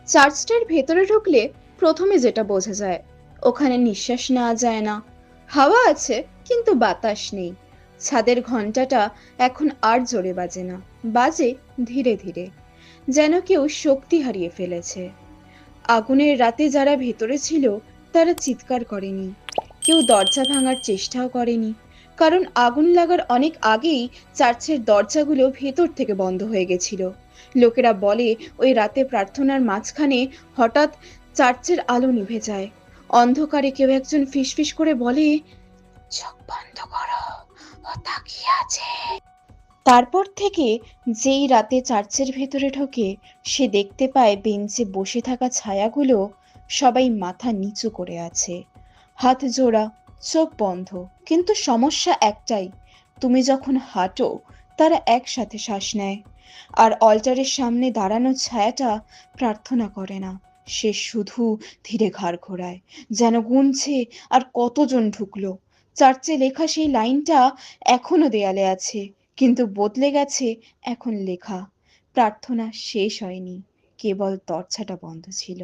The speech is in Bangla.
চার্চটার ভেতরে ঢুকলে প্রথমে যেটা বোঝা যায়, ওখানে নিঃশ্বাস নেওয়া যায় না। হাওয়া আছে কিন্তু বাতাস নেই। ছাদের ঘন্টাটা এখন আর জোরে বাজে না, বাজে ধীরে ধীরে, যেন কেউ শক্তি হারিয়ে ফেলেছে। আগুনের রাতে যারা ভেতরে ছিল তারা চিৎকার করেনি, কেউ দরজা ভাঙার চেষ্টাও করেনি, কারণ আগুন লাগার অনেক আগেই চার্চের দরজাগুলো ভেতর থেকে বন্ধ হয়ে গেছিল। লোকেরা বলে ওই রাতে প্রার্থনার মাঝখানে হঠাৎ চার্চের আলো নিভে যায়। অন্ধকারে কেউ একজন ফিসফিস করে বলে, চোখ বন্ধ করো, ও তাকিয়ে আছে। তারপর থেকে যেই রাতে চার্চের ভেতরে ঢোকে, সে দেখতে পায় বেঞ্চে বসে থাকা ছায়াগুলো সবাই মাথা নিচু করে আছে, হাত জোড়া, চোখ বন্ধ। কিন্তু সমস্যা একটাই, তুমি যখন হাঁটো তারা একসাথে শ্বাস নেয়। আর অল্টারের সামনে দাঁড়ানো ছায়াটা প্রার্থনা করে না, সে শুধু ধীরে ঘাড় ঘোরায়, যেন গুনছে আর কতজন ঢুকলো। চার্চে লেখা সেই লাইনটা এখনো দেয়ালে আছে, কিন্তু বদলে গেছে। এখন লেখা, প্রার্থনা শেষ হয়নি, কেবল দরজাটা বন্ধ ছিল।